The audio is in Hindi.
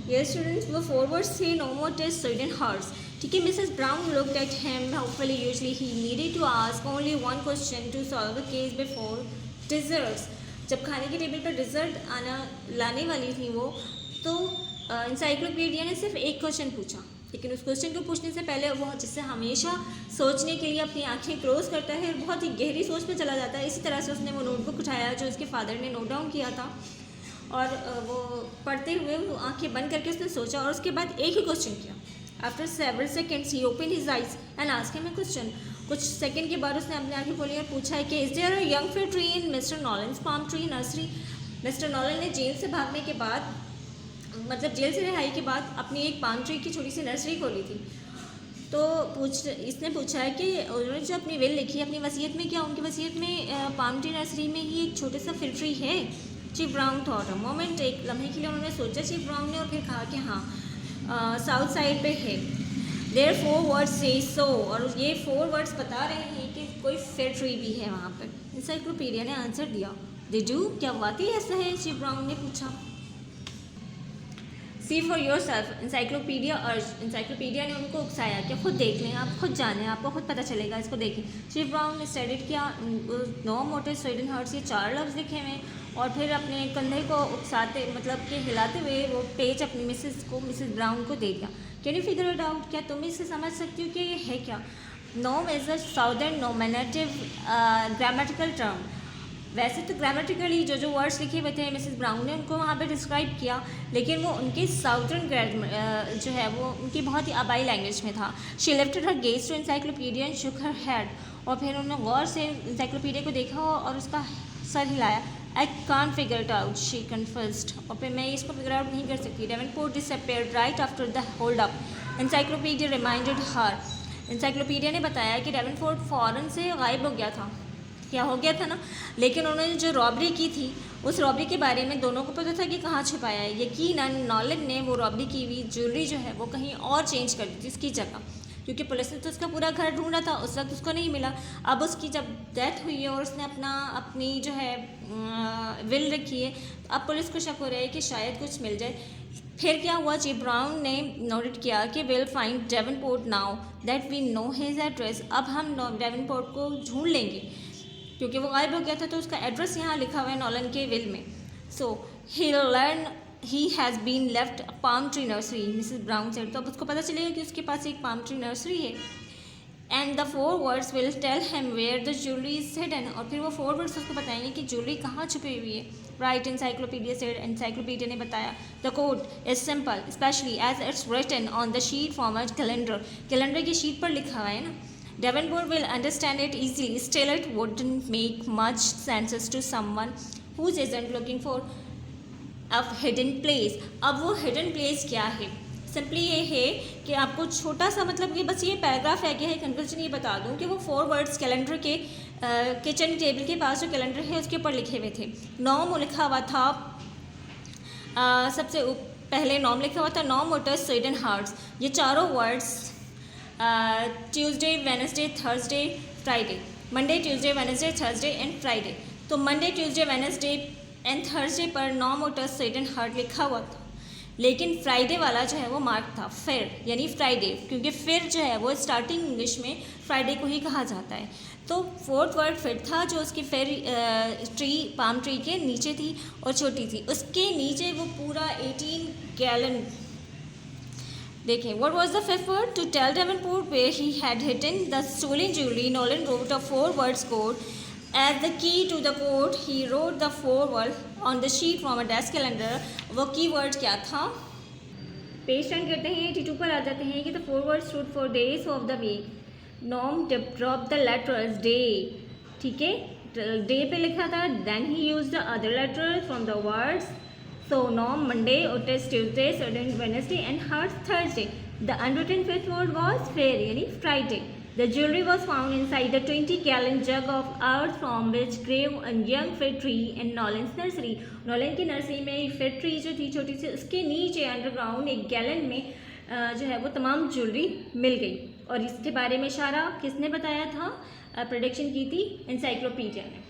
Your students were forwards say no more tests, Sweden hurts. ठीक है, Mrs. Brown looked at him hopefully. Usually he needed to ask only one question to solve a case before desserts. जब खाने की टेबल पर डिज़र्ट आना लाने वाली थी वो, तो इंसाइक्लोपीडिया ने सिर्फ एक क्वेश्चन पूछा, लेकिन उस क्वेश्चन को पूछने से पहले वो जिससे हमेशा सोचने के लिए अपनी आंखें क्लोज करता है और बहुत ही गहरी सोच में चला जाता है, इसी तरह से उसने वो नोटबुक उठाया जो उसके फादर ने नोट डाउन किया था, और वो पढ़ते हुए वो आंखें बंद करके उसने सोचा और उसके बाद एक ही क्वेश्चन किया. After several seconds he open his eyes and asked him a question. कुछ सेकंड के बाद उसने अपने आंखें खोली और पूछा है कि is there a young fig tree in Mr Nolan's palm tree nursery. Mr Nolan ने जेल से भागने के बाद, मतलब जेल से रिहाई के बाद, अपनी एक पाम ट्री की छोटी सी नर्सरी खोली थी. तो इसने पूछा है कि उन्होंने जो अपनी विल लिखी है अपनी वसीयत में, क्या उनकी वसीयत में पाम ट्री नर्सरी में ही एक छोटा सा फिग ट्री है. Chief brown thought a moment, एक लम्हे के लिए उन्होंने सोचा चीफ ब्राउन ने, और फिर कहा कि हाँ साउथ साइड पे है. देयर 4 वर्ड्स से सो, और ये 4 वर्ड्स बता रहे हैं कि कोई फिग ट्री भी है वहाँ पर. इंसाइक्लोपीडिया ने आंसर दिया. दे डू, क्या वाकई ऐसा है, चीफ ब्राउन ने पूछा. सी फॉर योर सेल्फ, इंसाइक्लोपीडिया अर्ज. इंसाइक्लोपीडिया ने उनको उकसाया कि खुद देख लें, आप खुद जानें, आपको खुद पता चलेगा, इसको देखें. चीफ ब्राउन ने स्टडीड किया. नो मोटर स्वीडन हर्ट्स, ये 4 लफ्ज़ लिखे हुए, और फिर अपने कंधे को उकसाते, मतलब कि हिलाते हुए वो पेज अपनी मिसेस ब्राउन को दे दिया. Can you figure it out, क्या तुम इसे समझ सकती हो कि ये है क्या. Nom is a southern nominative grammatical term. वैसे तो ग्रामेटिकली जो वर्ड्स लिखे हुए थे मिसेस ब्राउन ने उनको वहाँ पे डिस्क्राइब किया, लेकिन वो उनके साउदर्न जो है वो उनकी बहुत ही आबाई लैंग्वेज में था. She lifted her gaze to Encyclopedia and shook her head, और फिर उन्होंने गौर से इंसाइक्लोपीडिया को देखा और उसका सर हिलाया. आई कान फिगर इट आउट, शी कन्फर्स्ड, और फिर मैं इसको फिगर आउट नहीं कर सकती. Davenport disappeared right after the hold up. Encyclopedia reminded her. Encyclopedia ने बताया कि डेवनपोर्ट फ़ौरन से गायब हो गया था. क्या हो गया था ना, लेकिन उन्होंने जो रॉबरी की थी उस रॉबरी के बारे में दोनों को पता था कि कहाँ छुपाया है. यकीनन नॉलन ने वो रॉबरी की हुई ज्वेलरी जो है वो कहीं और चेंज कर दी थी उसकी जगह, क्योंकि पुलिस ने तो उसका पूरा घर ढूंढा था, उस वक्त उसको नहीं मिला. अब उसकी जब डेथ हुई है और उसने अपनी जो है विल रखी है, तो अब पुलिस को शक हो रहा है कि शायद कुछ मिल जाए. फिर क्या हुआ, चीफ ब्राउन ने नोट किया कि will find Davenport now that we know his address. अब हम डेवनपोर्ट को ढूंढ लेंगे, क्योंकि वो गायब हो गया था, तो उसका एड्रेस यहाँ लिखा हुआ है नॉलन के विल में. So he learn he has been left palm tree nursery, Mrs Brown said. तो अब उसको पता चलेगा कि उसके पास एक पाम ट्री नर्सरी है. And the 4 words will tell him where the jewellery is hidden, और फिर वो 4 वर्ड्स उसको बताएंगे कि ज्वेलरी कहाँ छुपी हुई है. Right, encyclopedia said. इंसाइक्लोपीडिया ने बताया the code is simple especially as it's written on the sheet from a calendar. Calendar की शीट पर लिखा हुआ है ना. Davenport will understand it easily. Still, it wouldn't make much sense to someone who isn't looking for a hidden place. अब वो hidden place क्या है? सिंपली ये है कि आपको छोटा सा, मतलब कि बस ये पैराग्राफ है कि है कंक्लूजन ये बता दूं कि वो 4 वर्ड्स कैलेंडर के किचन टेबल के पास जो कैलेंडर है उसके ऊपर लिखे हुए थे. नॉम लिखा हुआ था, सबसे पहले नॉम लिखा हुआ था, नॉम मोटर स्वीडन हार्ट्स. ये चारों words Tuesday Wednesday Thursday Friday, Monday Tuesday Wednesday Thursday and Friday. तो Monday Tuesday Wednesday and Thursday पर नॉम मोटर स्वीडन हार्ट लिखा हुआ था, लेकिन फ्राइडे वाला जो है वो मार्क था फिर, यानी फ्राइडे, क्योंकि फिर जो है वो स्टार्टिंग इंग्लिश में फ्राइडे को ही कहा जाता है. तो 4th वर्ड फिर था जो उसकी फिर ट्री पाम ट्री के नीचे थी और छोटी थी, उसके नीचे वो पूरा 18 गैलन. देखें, what was the 5th word? To tell Davenport where he had hidden the stolen jewelry, Nolan wrote a 4 words code. As the key to the code, he wrote the 4 words on the sheet from a desk calendar. वो की वर्ड क्या था? पेज टर्न करते हैं, 82 पर आ जाते हैं कि the 4 words stood for days of the week. Norm dropped the letters day. ठीक है, डे पे लिखा था. Then he used the other letters from the words. So Norm Monday, Otis Tuesday, Saturday Wednesday, and Hart Thursday. The unwritten 5th word was fair, यानी Friday. The jewelry was found inside the 20-gallon jug of earth from which grew a young fig tree in Nolan's nursery. Nolan की नर्सरी में फिग ट्री जो थी छोटी सी, उसके नीचे अंडरग्राउंड 1 गैलन में जो है वो तमाम ज्वेलरी मिल गई. और इसके बारे में इशारा किसने बताया था, प्रेडिक्शन की थी इंसाइक्लोपीडिया ने.